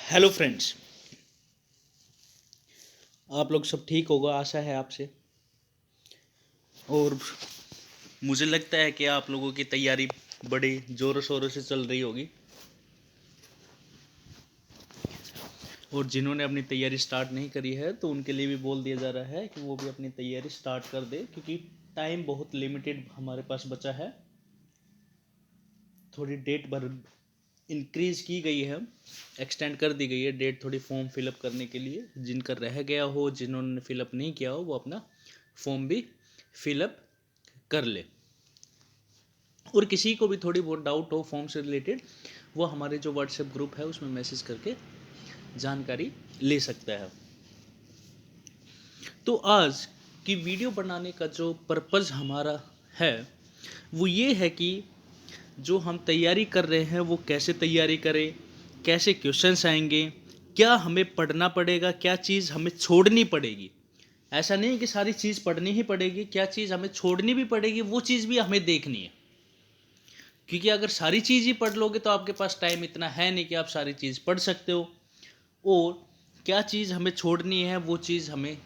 Hello friends. आप लोग सब ठीक होगा आशा है आपसे। और मुझे लगता है कि आप लोगों की तैयारी बड़ी ज़ोरों शोरों से चल रही होगी। और जिन्होंने अपनी तैयारी स्टार्ट नहीं करी है तो उनके लिए भी बोल दिया जा रहा है कि वो भी अपनी तैयारी स्टार्ट कर दे, क्योंकि टाइम बहुत लिमिटेड हमारे पास बचा है। थोड़ी डेट भर इंक्रीज की गई है, एक्सटेंड कर दी गई है डेट थोड़ी फॉर्म फिलअप करने के लिए। जिनका रह गया हो, जिन्होंने फिलअप नहीं किया हो, वो अपना फॉर्म भी फिलअप कर ले। और किसी को भी थोड़ी बहुत डाउट हो फॉर्म से रिलेटेड, वो हमारे जो व्हाट्सएप ग्रुप है उसमें मैसेज करके जानकारी ले सकता है। तो आज की वीडियो बनाने का जो पर्पज़ हमारा है वो ये है कि जो हम तैयारी कर रहे हैं वो कैसे तैयारी करें, कैसे क्वेश्चंस आएंगे, क्या हमें पढ़ना पड़ेगा, क्या चीज़ हमें छोड़नी पड़ेगी। ऐसा नहीं है कि सारी चीज़ पढ़नी ही पड़ेगी, क्या चीज़ हमें छोड़नी भी पड़ेगी वो चीज़ भी हमें देखनी है। क्योंकि अगर सारी चीज़ ही पढ़ लोगे तो आपके पास टाइम इतना है नहीं कि आप सारी चीज़ पढ़ सकते हो। और क्या चीज़ हमें छोड़नी है वो चीज़ हमें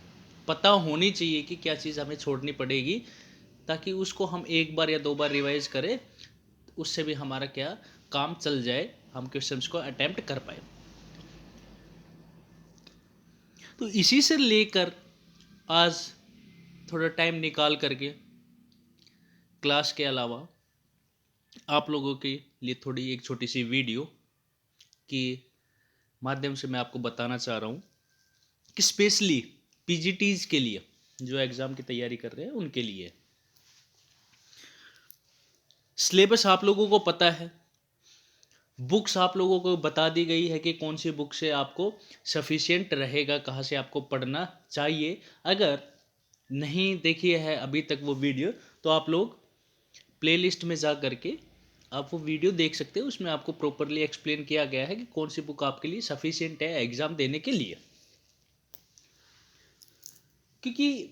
पता होनी चाहिए कि क्या चीज़ हमें छोड़नी पड़ेगी, ताकि उसको हम एक बार या दो बार रिवाइज करें, उससे भी हमारा क्या काम चल जाए, हम क्वेश्चंस को अटेम्प्ट कर पाए। तो इसी से लेकर आज थोड़ा टाइम निकाल करके क्लास के अलावा आप लोगों के लिए थोड़ी एक छोटी सी वीडियो के माध्यम से मैं आपको बताना चाह रहा हूँ कि स्पेशली पीजीटीज के लिए, जो एग्ज़ाम की तैयारी कर रहे हैं उनके लिए सिलेबस आप लोगों को पता है, बुक्स आप लोगों को बता दी गई है कि कौन सी बुक से आपको सफिशिएंट रहेगा, कहाँ से आपको पढ़ना चाहिए। अगर नहीं देखी है अभी तक वो वीडियो, तो आप लोग प्लेलिस्ट में जा करके आप वो वीडियो देख सकते हो। उसमें आपको प्रॉपरली एक्सप्लेन किया गया है कि कौन सी बुक आपके लिए सफिशिएंट है एग्ज़ाम देने के लिए। क्योंकि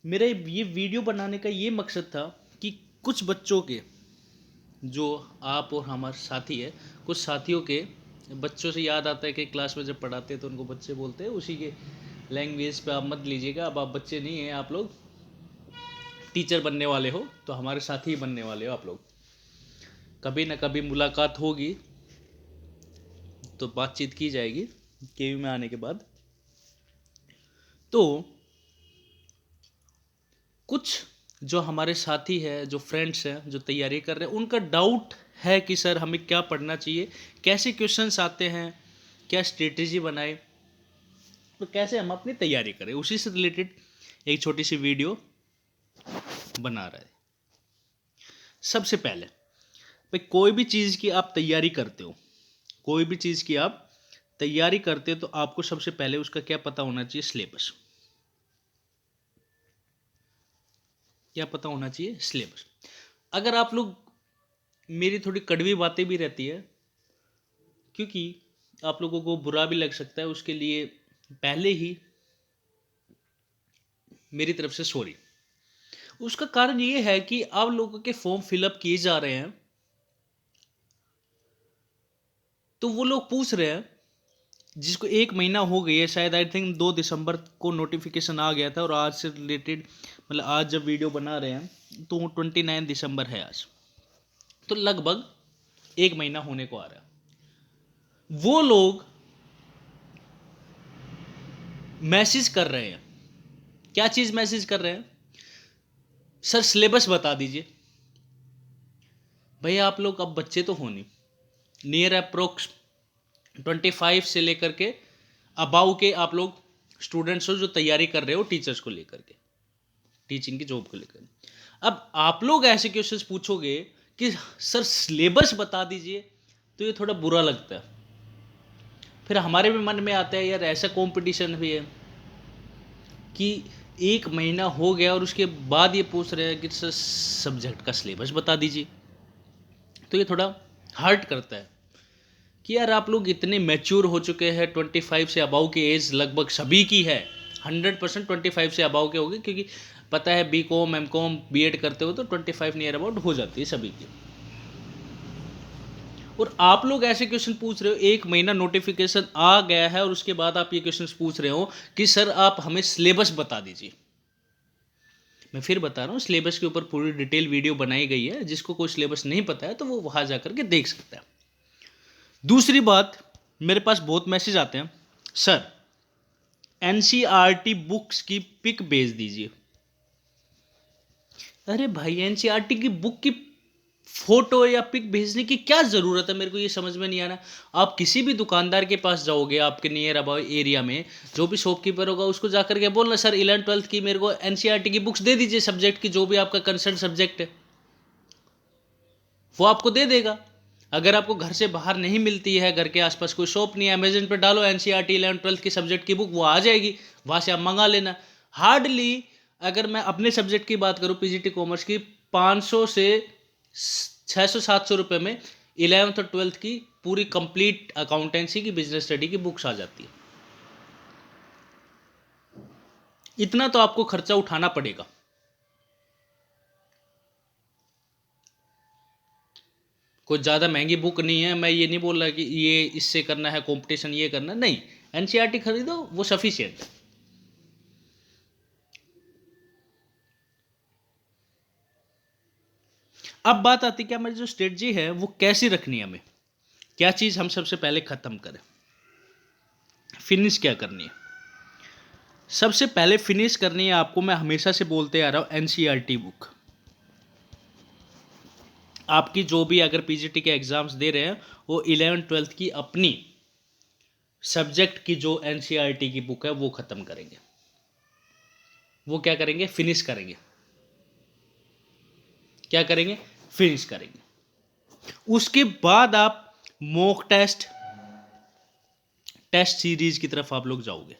मेरा ये वीडियो बनाने का ये मकसद था कि कुछ बच्चों के, जो आप और हमारे साथी है, कुछ साथियों के बच्चों से याद आता है कि क्लास में जब पढ़ाते हैं तो उनको बच्चे बोलते हैं, उसी के लैंग्वेज पे आप मत लीजिएगा। अब आप बच्चे नहीं हैं, आप लोग टीचर बनने वाले हो, तो हमारे साथी ही बनने वाले हो आप लोग। कभी ना कभी मुलाकात होगी तो बातचीत की जाएगी केवी में आने के बाद। तो कुछ जो हमारे साथी है, जो फ्रेंड्स हैं, जो तैयारी कर रहे हैं, उनका डाउट है कि सर हमें क्या पढ़ना चाहिए, कैसे क्वेश्चंस आते हैं, क्या स्ट्रेटेजी बनाए, तो कैसे हम अपनी तैयारी करें, उसी से रिलेटेड एक छोटी सी वीडियो बना रहे हैं। सबसे पहले भाई, कोई भी चीज़ की आप तैयारी करते हो, कोई भी चीज़ की आप तैयारी करते हो, तो आपको सबसे पहले उसका क्या पता होना चाहिए, सिलेबस। क्या पता होना चाहिए, सिलेबस। अगर आप लोग, मेरी थोड़ी कड़वी बातें भी रहती है, क्योंकि आप लोगों को बुरा भी लग सकता है, उसके लिए पहले ही मेरी तरफ से सॉरी। उसका कारण ये है कि आप लोगों के फॉर्म फिलअप किए जा रहे हैं, तो वो लोग पूछ रहे हैं जिसको एक महीना हो गई है, शायद आई थिंक 2 दिसंबर को नोटिफिकेशन आ गया था, और आज से रिलेटेड, मतलब आज जब वीडियो बना रहे हैं तो 29 दिसंबर है आज, तो लगभग एक महीना होने को आ रहा है। वो लोग मैसेज कर रहे हैं, क्या चीज़ मैसेज कर रहे हैं, सर सिलेबस बता दीजिए। भैया आप लोग अब बच्चे तो हो नहीं, नियर अप्रोक्स 25 से लेकर के अबाउ के आप लोग स्टूडेंट्स हो, जो तैयारी कर रहे हो टीचर्स को लेकर के, टीचिंग की जॉब को लेकर। अब आप लोग ऐसे क्वेश्चंस पूछोगे कि सर सिलेबस बता दीजिए, तो ये थोड़ा बुरा लगता है। फिर हमारे भी मन में आता है, यार ऐसा कंपटीशन भी है कि एक महीना हो गया और उसके बाद ये पूछ रहे हैं कि सर सब्जेक्ट का सिलेबस बता दीजिए। तो ये थोड़ा हर्ट करता है कि यार आप लोग इतने मैच्योर हो चुके हैं, 25 से अबाव की एज लगभग सभी की है, 100% 25 से अबाव के होगी, क्योंकि पता है BCom MCom BEd करते हो तो 25 नियर अबाउट हो जाती है सभी की। और आप लोग ऐसे क्वेश्चन पूछ रहे हो, 1 महीना नोटिफिकेशन आ गया है और उसके बाद आप ये क्वेश्चन पूछ रहे हो कि सर आप हमें सिलेबस बता दीजिए। मैं फिर बता रहा हूँ, सिलेबस के ऊपर पूरी डिटेल वीडियो बनाई गई है, जिसको कोई सिलेबस नहीं पता है तो वो वहाँ जा करके देख सकता है। दूसरी बात, मेरे पास बहुत मैसेज आते हैं, सर एनसीईआरटी बुक्स की पिक भेज दीजिए। अरे भाई, एनसीईआरटी की बुक की फोटो या पिक भेजने की क्या जरूरत है, मेरे को ये समझ में नहीं आ रहा। आप किसी भी दुकानदार के पास जाओगे, आपके नियर अबाउट एरिया में जो भी शॉपकीपर होगा, उसको जाकर के बोलना सर 11th-12th की मेरे को एनसीईआरटी की बुक्स दे दीजिए, सब्जेक्ट की, जो भी आपका कंसर्न सब्जेक्ट है वो आपको दे देगा। अगर आपको घर से बाहर नहीं मिलती है, घर के आसपास कोई शॉप नहीं है, अमेजन पर डालो एनसीईआरटी 11th-12th की सब्जेक्ट की बुक, वो आ जाएगी, वहाँ से आप मंगा लेना। हार्डली अगर मैं अपने सब्जेक्ट की बात करूँ, पीजीटी कॉमर्स की, 500 से 600-700 रुपये में 11th और 12th की पूरी कंप्लीट अकाउंटेंसी की, बिजनेस स्टडी की बुक्स आ जाती है। इतना तो आपको खर्चा उठाना पड़ेगा। कोई ज़्यादा महंगी बुक नहीं है, मैं ये नहीं बोल रहा कि ये इससे करना है कंपटीशन, ये करना नहीं, एनसीईआरटी खरीदो, वो सफिशिएंट है। अब बात आती है कि हमारी जो स्ट्रेटजी है वो कैसी रखनी है, हमें क्या चीज़ हम सबसे पहले ख़त्म करें, फिनिश क्या करनी है। सबसे पहले फिनिश करनी है आपको, मैं हमेशा से बोलते आ रहा हूँ, एनसीईआरटी बुक। आपकी जो भी अगर पीजीटी के एग्ज़ाम्स दे रहे हैं, वो 11th-12th की अपनी सब्जेक्ट की जो एनसीईआरटी की बुक है वो ख़त्म करेंगे। वो क्या करेंगे, फिनिश करेंगे। क्या करेंगे, फिनिश करेंगे। उसके बाद आप मॉक टेस्ट, टेस्ट सीरीज की तरफ आप लोग जाओगे।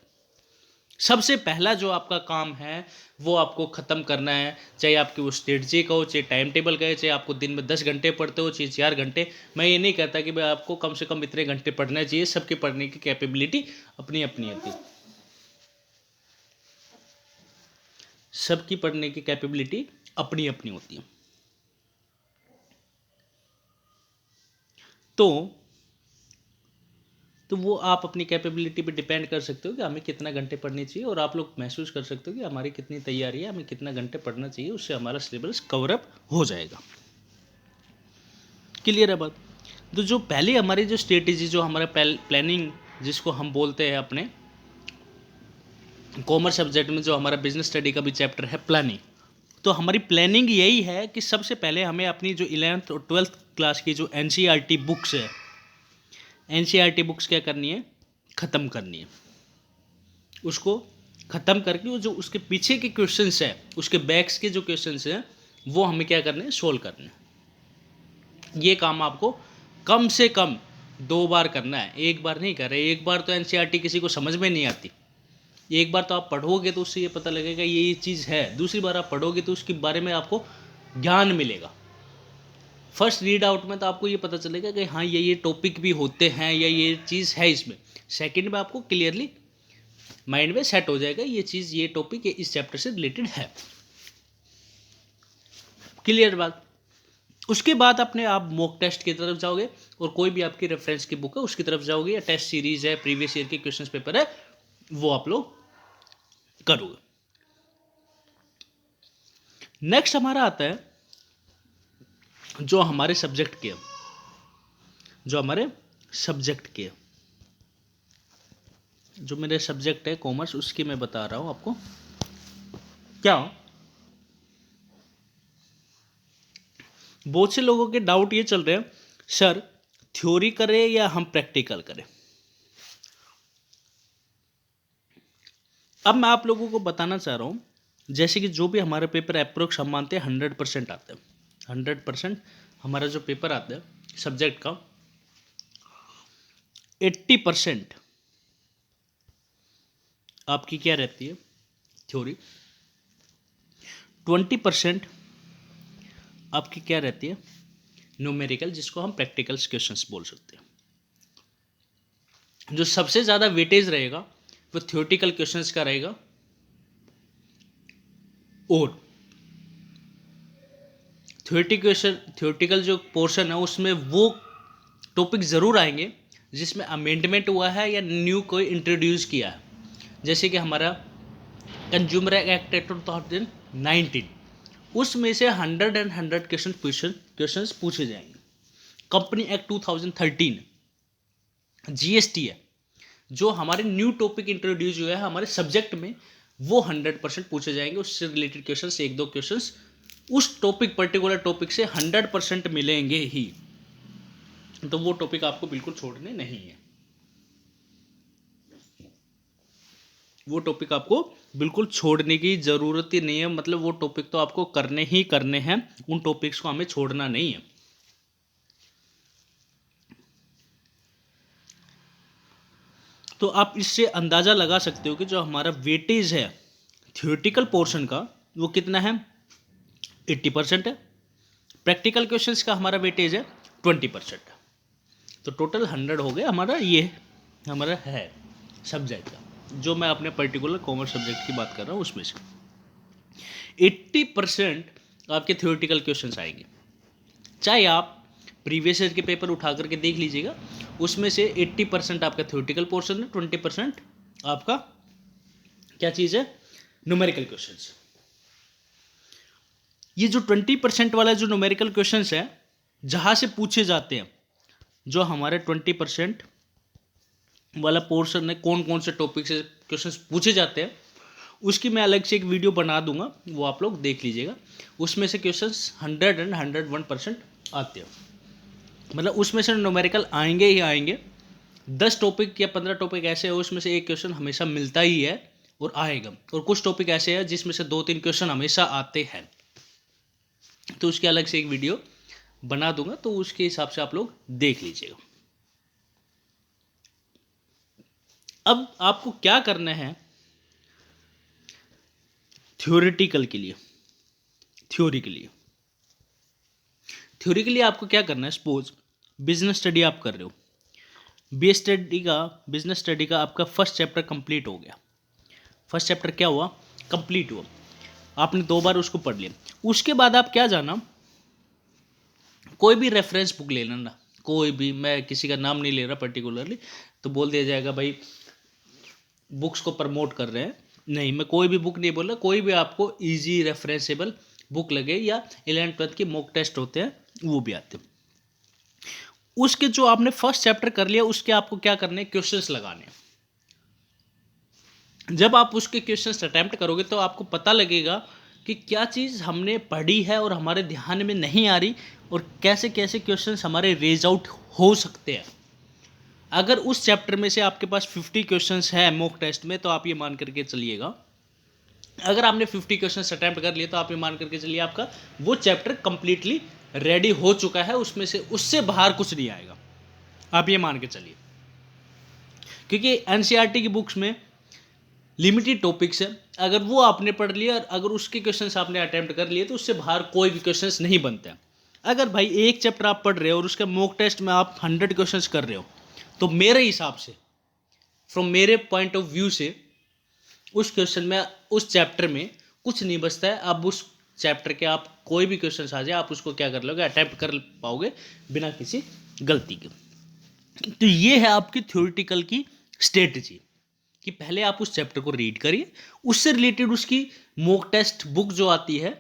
सबसे पहला जो आपका काम है वो आपको ख़त्म करना है, चाहे आपकी वो स्ट्रेटजी का हो, चाहे टाइम टेबल का है, चाहे आपको दिन में 10 घंटे पढ़ते हो, चाहे 4 घंटे। मैं ये नहीं कहता कि भाई आपको कम से कम इतने घंटे पढ़ना चाहिए, सबके पढ़ने की कैपेबिलिटी अपनी अपनी होती है। सबकी पढ़ने की कैपेबिलिटी अपनी अपनी होती है। तो वो आप अपनी कैपेबिलिटी पे डिपेंड कर सकते हो कि हमें कितना घंटे पढ़नी चाहिए, और आप लोग महसूस कर सकते हो कि हमारी कितनी तैयारी है, हमें कितना घंटे पढ़ना चाहिए, उससे हमारा सिलेबस कवर अप हो जाएगा। क्लियर है बात। तो जो पहले हमारी जो स्ट्रेटेजी, जो हमारा प्लानिंग जिसको हम बोलते हैं अपने कॉमर्स सब्जेक्ट में, जो हमारा बिजनेस स्टडी का भी चैप्टर है प्लानिंग, तो हमारी प्लानिंग यही है कि सबसे पहले हमें अपनी जो 11th और 12th क्लास की जो एनसीईआरटी बुक्स है, एनसीईआरटी बुक्स क्या करनी है, ख़त्म करनी है। उसको ख़त्म करके वो जो उसके पीछे के क्वेश्चंस है, उसके बैक्स के जो क्वेश्चंस हैं, वो हमें क्या करने हैं, सोल्व करने हैं। ये काम आपको कम से कम 2 बार करना है, एक बार नहीं कर रहे। एक बार तो एनसीईआरटी किसी को समझ में नहीं आती, एक बार तो आप पढ़ोगे तो उससे ये पता लगेगा ये चीज़ है, दूसरी बार आप पढ़ोगे तो उसके बारे में आपको ज्ञान मिलेगा। फर्स्ट रीड आउट में तो आपको ये पता चलेगा कि हाँ ये टॉपिक भी होते हैं, या ये चीज़ है इसमें। सेकंड में आपको क्लियरली माइंड में सेट हो जाएगा ये चीज़, ये टॉपिक इस चैप्टर से रिलेटेड है। क्लियर बात। उसके बाद अपने आप मॉक टेस्ट की तरफ जाओगे, और कोई भी आपकी रेफरेंस की बुक है उसकी तरफ जाओगे, या टेस्ट सीरीज है, प्रीवियस ईयर के क्वेश्चन पेपर है, वो आप लोग करोगे। नेक्स्ट हमारा आता है जो हमारे सब्जेक्ट के, जो हमारे सब्जेक्ट के, जो मेरे सब्जेक्ट है कॉमर्स, उसकी मैं बता रहा हूं आपको। क्या बहुत से लोगों के डाउट ये चल रहे हैं, सर थ्योरी करें या हम प्रैक्टिकल करें। अब मैं आप लोगों को बताना चाह रहा हूं, जैसे कि जो भी हमारे पेपर अप्रोक्स हम मानते हैं 100% आते हैं, 100% हमारा जो पेपर आता है सब्जेक्ट का, 80% आपकी क्या रहती है, थ्योरी, 20% आपकी क्या रहती है, न्यूमेरिकल, जिसको हम प्रैक्टिकल्स क्वेश्चंस बोल सकते हैं। जो सबसे ज़्यादा वेटेज रहेगा वो थ्योरेटिकल क्वेश्चंस का रहेगा, और थ्योरेटिकल जो पोर्शन है उसमें वो टॉपिक ज़रूर आएंगे जिसमें अमेंडमेंट हुआ है या न्यू कोई इंट्रोड्यूस किया है, जैसे कि हमारा कंज्यूमर एक्ट 2019, उसमें से 100 क्वेश्चन पूछे जाएंगे। कंपनी एक्ट 2013, जीएसटी है, जो हमारे न्यू टॉपिक इंट्रोड्यूस हुआ है हमारे सब्जेक्ट में, वो 100% पूछे जाएंगे। उससे रिलेटेड क्वेश्चन, एक दो क्वेश्चन उस टॉपिक, पर्टिकुलर टॉपिक से 100% मिलेंगे ही। तो वो टॉपिक आपको बिल्कुल छोड़ने नहीं है, वो टॉपिक आपको बिल्कुल छोड़ने की ज़रूरत ही नहीं है। मतलब वो टॉपिक तो आपको करने ही करने हैं, उन टॉपिक्स को हमें छोड़ना नहीं है। तो आप इससे अंदाज़ा लगा सकते हो कि जो हमारा वेटेज है थियोरेटिकल पोर्शन का, वो कितना है, 80% है। प्रैक्टिकल क्वेश्चंस का हमारा वेटेज है 20%। तो टोटल 100 हो गया हमारा, ये हमारा है सब्जेक्ट का, जो मैं अपने पर्टिकुलर कॉमर्स सब्जेक्ट की बात कर रहा हूँ उसमें से 80% आपके थियोरेटिकल क्वेश्चंस आएंगे। चाहे आप प्रीवियस ईयर के पेपर उठा करके देख लीजिएगा, उसमें से 80% आपका थियोरेटिकल पोर्शन है, 20% आपका क्या चीज़ है, न्यूमेरिकल क्वेश्चंस। ये जो 20% वाला जो न्यूमेरिकल क्वेश्चंस है, जहाँ से पूछे जाते हैं, जो हमारे 20% वाला पोर्शन है, कौन कौन से टॉपिक से क्वेश्चंस पूछे जाते हैं, उसकी मैं अलग से एक वीडियो बना दूंगा, वो आप लोग देख लीजिएगा। उसमें से क्वेश्चंस 101% आते हैं। मतलब उसमें से न्यूमेरिकल आएंगे ही आएंगे। 10 टॉपिक या 15 टॉपिक ऐसे है, उसमें से एक क्वेश्चन हमेशा मिलता ही है और आएगा, और कुछ टॉपिक ऐसे हैं जिसमें से 2-3 क्वेश्चन हमेशा आते हैं। तो उसकी अलग से एक वीडियो बना दूंगा, तो उसके हिसाब से आप लोग देख लीजिएगा। अब आपको क्या करना है थ्योरेटिकल के लिए, थ्योरी के लिए आपको क्या करना है, सपोज बिजनेस स्टडी आप कर रहे हो, बिजनेस स्टडी का आपका फर्स्ट चैप्टर कंप्लीट हो गया। फर्स्ट चैप्टर क्या हुआ, कंप्लीट हुआ, आपने 2 बार उसको पढ़ लिया। उसके बाद आप क्या जाना, कोई भी रेफरेंस बुक ले लेना, कोई भी, मैं किसी का नाम नहीं ले रहा पर्टिकुलरली, तो बोल दिया जाएगा भाई बुक्स को प्रमोट कर रहे हैं, नहीं, मैं कोई भी बुक नहीं बोल रहा, कोई भी आपको इजी रेफरेंसेबल बुक लगे, या 11th-12th के मॉक टेस्ट होते हैं वो भी आते हैं। उसके जो आपने फर्स्ट चैप्टर कर लिया, उसके आपको क्या करने हैं, क्वेश्चंस लगाने। जब आप उसके क्वेश्चंस अटेम्प्ट करोगे तो आपको पता लगेगा कि क्या चीज़ हमने पढ़ी है और हमारे ध्यान में नहीं आ रही, और कैसे कैसे क्वेश्चंस हमारे रेज आउट हो सकते हैं। अगर उस चैप्टर में से आपके पास 50 क्वेश्चंस है मॉक टेस्ट में, तो आप ये मान करके चलिएगा, अगर आपने 50 क्वेश्चंस अटेम्प्ट कर लिए, तो आप ये मान करके चलिए आपका वो चैप्टर कंप्लीटली रेडी हो चुका है, उसमें से उससे बाहर कुछ नहीं आएगा, आप ये मान के चलिए। क्योंकि एनसीईआरटी की बुक्स में लिमिटेड टॉपिक्स है, अगर वो आपने पढ़ लिया और अगर उसके क्वेश्चंस आपने अटेम्प्ट कर लिए, तो उससे बाहर कोई भी क्वेश्चंस नहीं बनते हैं। अगर भाई एक चैप्टर आप पढ़ रहे हो और उसके मॉक टेस्ट में आप 100 क्वेश्चंस कर रहे हो, तो मेरे हिसाब से, फ्रॉम मेरे पॉइंट ऑफ व्यू से, उस क्वेश्चन में, उस चैप्टर में कुछ नहीं बचता है। अब उस चैप्टर के आप कोई भी क्वेश्चन आ जाए, आप उसको क्या कर लोगे, अटेम्प्ट कर पाओगे बिना किसी गलती के। तो ये है आपकी थ्योरेटिकल की स्ट्रेटजी, कि पहले आप उस चैप्टर को रीड करिए, उससे रिलेटेड उसकी मॉक टेस्ट बुक जो आती है,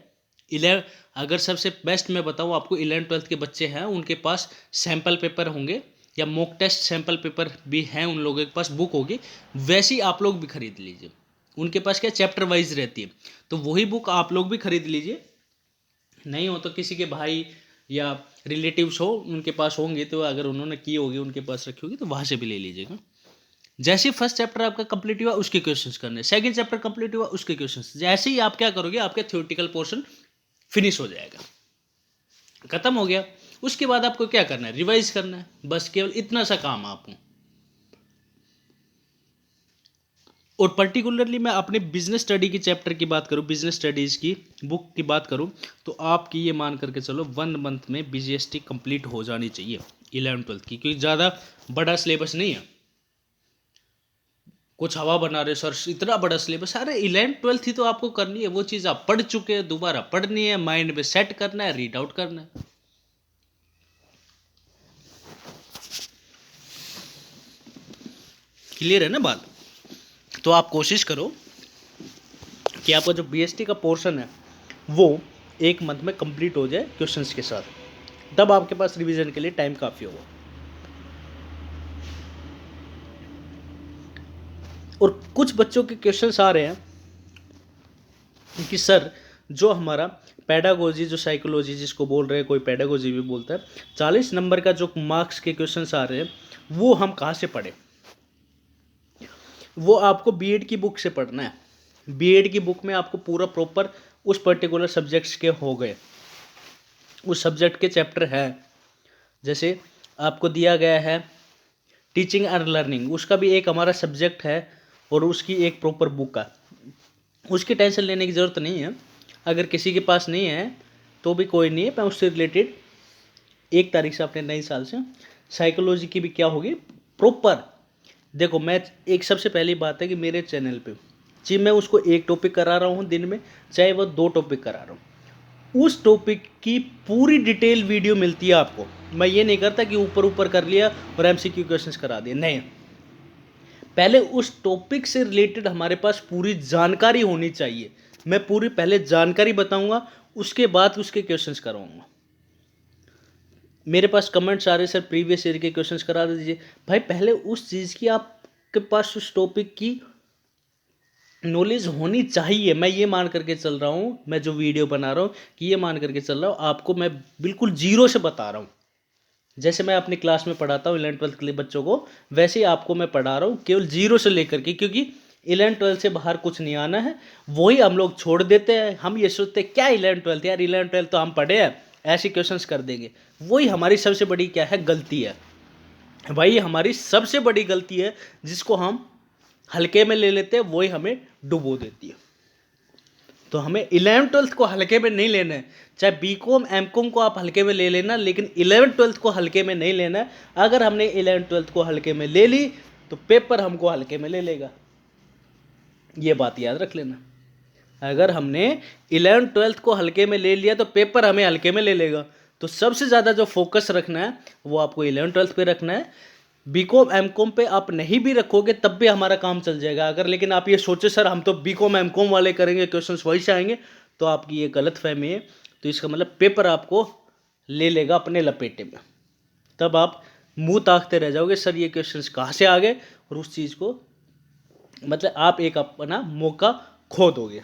अगर सबसे बेस्ट मैं बताऊं आपको, 11th-12th के बच्चे हैं, उनके पास सैम्पल पेपर होंगे या मॉक टेस्ट सैम्पल पेपर भी हैं, उन लोगों के पास बुक होगी, वैसी आप लोग भी खरीद लीजिए। उनके पास क्या चैप्टर वाइज रहती है, तो वही बुक आप लोग भी खरीद लीजिए। नहीं हो तो किसी के भाई या रिलेटिव्स हो, उनके पास होंगे, तो अगर उन्होंने की होगी, उनके पास रखी होगी, तो वहाँ से भी ले लीजिएगा। जैसे फर्स्ट चैप्टर आपका कंप्लीट हुआ, उसके क्वेश्चंस करने, सेकंड चैप्टर कंप्लीट हुआ, उसके क्वेश्चंस, जैसे ही आप क्या करोगे, आपका थ्योरेटिकल पोर्शन फिनिश हो जाएगा, खत्म हो गया। उसके बाद आपको क्या करना है, रिवाइज करना है, बस केवल इतना सा काम आपको। और पर्टिकुलरली मैं अपने बिजनेस स्टडी की चैप्टर की बात करूं, बिजनेस स्टडीज़ की बुक की बात करूं, तो आपकी ये मान करके चलो 1 मंथ में बीजीएसटी कंप्लीट हो जानी चाहिए 11th-12th की, क्योंकि ज़्यादा बड़ा सिलेबस नहीं है। कुछ हवा बना रहे सर, इतना बड़ा सिलेबस, अरे 11th-12th ही तो आपको करनी है, वो चीज़ आप पढ़ चुके हैं, दोबारा पढ़नी है, माइंड में सेट करना है, रीड आउट करना है। क्लियर है ना बात? तो आप कोशिश करो कि आपका जो बीएसटी का पोर्शन है वो एक मंथ में कंप्लीट हो जाए क्वेश्चंस के साथ, तब आपके पास रिवीजन के लिए टाइम काफ़ी होगा। और कुछ बच्चों के क्वेश्चंस आ रहे हैं कि सर जो हमारा पेडागोजी, जो साइकोलॉजी जिसको बोल रहे हैं, कोई पेडागोजी भी बोलता है, 40 नंबर का जो मार्क्स के क्वेश्चंस आ रहे हैं वो हम कहाँ से पढ़ें? वो आपको बीएड की बुक से पढ़ना है। बीएड की बुक में आपको पूरा प्रॉपर उस पर्टिकुलर सब्जेक्ट्स के हो गए, उस सब्जेक्ट के चैप्टर है। जैसे आपको दिया गया है टीचिंग एंड लर्निंग, उसका भी एक हमारा सब्जेक्ट है और उसकी एक प्रॉपर बुक है। उसकी टेंशन लेने की ज़रूरत नहीं है। अगर किसी के पास नहीं है तो भी कोई नहीं है, मैं उससे रिलेटेड 1 तारीख से अपने नए साल से साइकोलॉजी की भी क्या होगी प्रॉपर। देखो मैं एक सबसे पहली बात है कि मेरे चैनल पे जी मैं उसको एक टॉपिक करा रहा हूँ दिन में, चाहे वो 2 टॉपिक करा रहा हूँ, उस टॉपिक की पूरी डिटेल वीडियो मिलती है आपको। मैं ये नहीं करता कि ऊपर ऊपर कर लिया और एमसीक्यू क्वेश्चंस करा दिए, नहीं। पहले उस टॉपिक से रिलेटेड हमारे पास पूरी जानकारी होनी चाहिए। मैं पूरी पहले जानकारी बताऊंगा, उसके बाद उसके क्वेश्चंस कराऊंगा। मेरे पास कमेंट्स आ रहे सर प्रीवियस ईयर के क्वेश्चंस करा दीजिए। भाई पहले उस चीज़ की आपके पास उस टॉपिक की नॉलेज होनी चाहिए। मैं ये मान करके चल रहा हूँ, मैं जो वीडियो बना रहा हूँ कि ये मान करके चल रहा हूँ आपको, मैं बिल्कुल जीरो से बता रहा हूँ। जैसे मैं अपनी क्लास में पढ़ाता हूँ 11th-12th के लिए बच्चों को, वैसे ही आपको मैं पढ़ा रहा हूँ केवल जीरो से लेकर के, क्योंकि 11th-12th से बाहर कुछ नहीं आना है। वही हम लोग छोड़ देते हैं। हम ये सोचते हैं क्या 11th-12th यार, 11th-12th तो हम पढ़े हैं, ऐसे क्वेश्चंस कर देंगे। वही हमारी सबसे बड़ी क्या है गलती है भाई, हमारी सबसे बड़ी गलती है जिसको हम हल्के में ले लेते हैं, वही हमें डुबो देती है। तो हमें 11th-12th को हल्के में नहीं लेना है। चाहे बीकॉम एमकॉम को आप हल्के में ले लेना, लेकिन 11th-12th को हल्के में नहीं लेना है। अगर हमने 11th-12th को हल्के में ले ली तो पेपर हमको हल्के में ले लेगा, ये बात याद रख लेना। अगर हमने 11th-12th को हल्के में ले लिया तो पेपर हमें हल्के में ले लेगा। तो सबसे ज़्यादा जो फोकस रखना है वो आपको 11th-12th पे रखना है। बीकॉम एमकॉम पे आप नहीं भी रखोगे तब भी हमारा काम चल जाएगा। अगर लेकिन आप ये सोचे सर हम तो बीकॉम एमकॉम वाले करेंगे, क्वेश्चंस वही से आएंगे, तो आपकी ये गलत फहमी है। तो इसका मतलब पेपर आपको ले लेगा अपने लपेटे में। तब आप मुंह ताकते रह जाओगे सर ये क्वेश्चंस कहाँ से आ गए, और उस चीज़ को मतलब आप एक अपना मौका खो दोगे।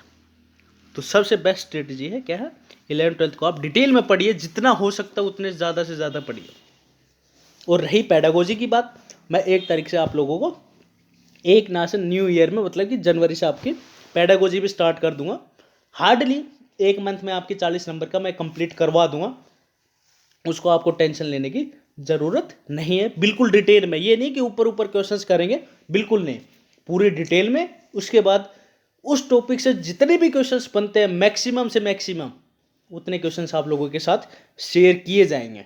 तो सबसे बेस्ट स्ट्रेटजी है क्या है, 11th-12th को आप डिटेल में पढ़िए, जितना हो सकता है उतने ज़्यादा से ज़्यादा पढ़िए। और रही पेडागोजी की बात, मैं 1 तारीख से आप लोगों को एक ना से न्यू ईयर में मतलब कि जनवरी से आपकी पेडागोजी भी स्टार्ट कर दूंगा। हार्डली 1 मंथ में आपकी 40 नंबर का मैं कंप्लीट करवा दूंगा। उसको आपको टेंशन लेने की ज़रूरत नहीं है। बिल्कुल डिटेल में, ये नहीं कि ऊपर ऊपर क्वेश्चंस करेंगे, बिल्कुल नहीं, पूरी डिटेल में। उसके बाद उस टॉपिक से जितने भी क्वेश्चंस बनते हैं मैक्सिमम से मैक्सिमम उतने क्वेश्चंस आप लोगों के साथ शेयर किए जाएंगे।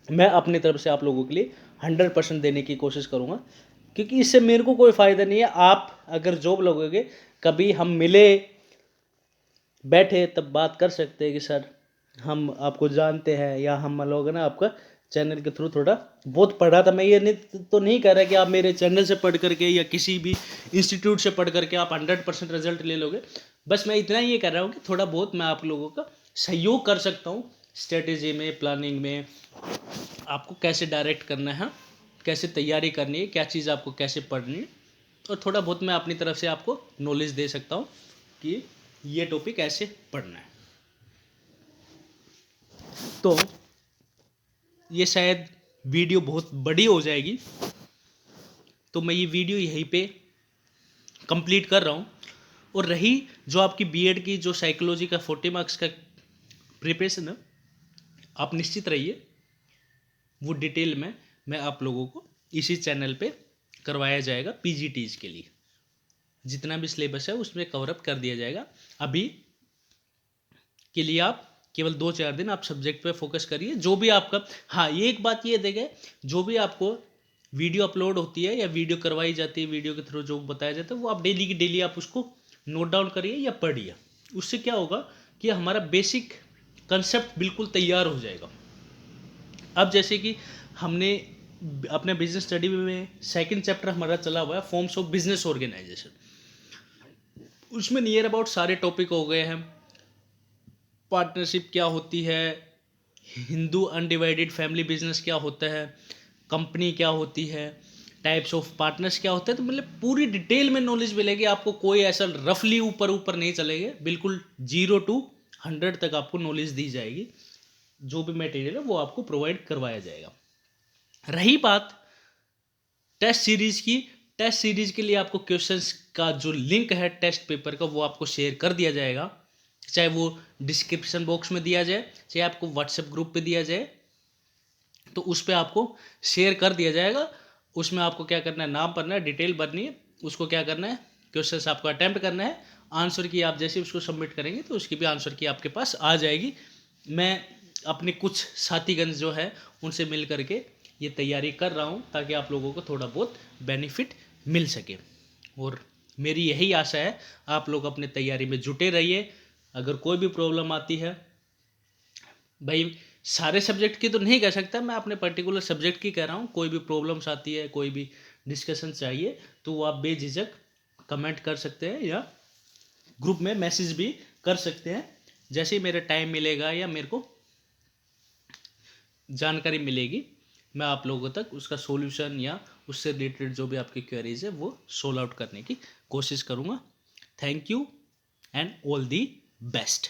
मैं अपनी तरफ से आप लोगों के लिए 100% देने की कोशिश करूँगा, क्योंकि इससे मेरे को कोई फ़ायदा नहीं है। आप अगर जॉब लगोगे, कभी हम मिले बैठे तब बात कर सकते हैं कि सर हम आपको जानते हैं, या हम लोग ना आपका चैनल के थ्रू थोड़ा बहुत पढ़ा था। मैं ये नहीं तो नहीं कह रहा कि आप मेरे चैनल से पढ़ करके या किसी भी इंस्टीट्यूट से पढ़ करके आप 100% रिजल्ट ले लोगे। बस मैं इतना ही ये कह रहा हूँ कि थोड़ा बहुत मैं आप लोगों का सहयोग कर सकता हूँ स्ट्रेटेजी में, प्लानिंग में, आपको कैसे डायरेक्ट करना है, कैसे तैयारी करनी है, क्या चीज़ आपको कैसे पढ़नी है, और थोड़ा बहुत मैं अपनी तरफ से आपको नॉलेज दे सकता हूँ कि ये टॉपिक ऐसे पढ़ना है। तो ये शायद वीडियो बहुत बड़ी हो जाएगी, तो मैं ये वीडियो यहीं पे कंप्लीट कर रहा हूँ। और रही जो आपकी बीएड की जो साइकोलॉजी का 40 मार्क्स का प्रिपरेशन है, आप निश्चित रहिए वो डिटेल में मैं आप लोगों को इसी चैनल पे करवाया जाएगा। पीजीटीज के लिए जितना भी सिलेबस है उसमें कवरअप कर दिया जाएगा। अभी के लिए आप केवल 2-4 दिन आप सब्जेक्ट पे फोकस करिए। जो भी आपका, हाँ ये एक बात ये देखें, जो भी आपको वीडियो अपलोड होती है या वीडियो करवाई जाती है, वीडियो के थ्रू जो बताया जाता है, वो आप डेली की डेली आप उसको नोट डाउन करिए या पढ़िए। उससे क्या होगा कि हमारा बेसिक कंसेप्ट बिल्कुल तैयार हो जाएगा। अब जैसे कि हमने अपने बिजनेस स्टडी में सेकंड चैप्टर हमारा चला हुआ है फॉर्म्स ऑफ बिजनेस ऑर्गेनाइजेशन। उसमें नियर अबाउट सारे टॉपिक हो गए हैं। पार्टनरशिप क्या होती है, हिंदू अनडिवाइडेड फैमिली बिजनेस क्या होता है, कंपनी क्या होती है, टाइप्स ऑफ पार्टनर्स क्या होते हैं। तो मतलब पूरी डिटेल में नॉलेज मिलेगी आपको, कोई ऐसा रफली ऊपर ऊपर नहीं चलेगा, बिल्कुल 0 to 100 तक आपको नॉलेज दी जाएगी। जो भी मटेरियल है वो आपको प्रोवाइड करवाया जाएगा। रही बात टेस्ट सीरीज की, टेस्ट सीरीज के लिए आपको क्वेश्चंस का जो लिंक है टेस्ट पेपर का वो आपको शेयर कर दिया जाएगा, चाहे वो डिस्क्रिप्शन बॉक्स में दिया जाए, चाहे आपको व्हाट्सएप ग्रुप पे दिया जाए, तो उस पर आपको शेयर कर दिया जाएगा। उसमें आपको क्या करना है, नाम भरना है, डिटेल भरनी है, उसको क्या करना है, क्वेश्चंस आपको अटेम्प्ट करना है, आंसर की आप जैसे उसको सबमिट करेंगे तो उसकी भी आंसर की आपके पास आ जाएगी। मैं अपने कुछ साथीगण जो है उनसे मिल करके ये तैयारी कर रहा हूँ ताकि आप लोगों को थोड़ा बहुत बेनिफिट मिल सके, और मेरी यही आशा है आप लोग अपने तैयारी में जुटे रहिए। अगर कोई भी प्रॉब्लम आती है, भाई सारे सब्जेक्ट की तो नहीं कह सकता मैं, अपने पर्टिकुलर सब्जेक्ट की कह रहा हूँ, कोई भी प्रॉब्लम्स आती है, कोई भी डिस्कशन चाहिए तो वो आप बेझिझक कमेंट कर सकते हैं या ग्रुप में मैसेज भी कर सकते हैं। जैसे ही मेरा टाइम मिलेगा या मेरे को जानकारी मिलेगी मैं आप लोगों तक उसका सॉल्यूशन या उससे रिलेटेड जो भी आपकी क्वेरीज है वो सोल्व आउट करने की कोशिश करूँगा। Thank you and all the best.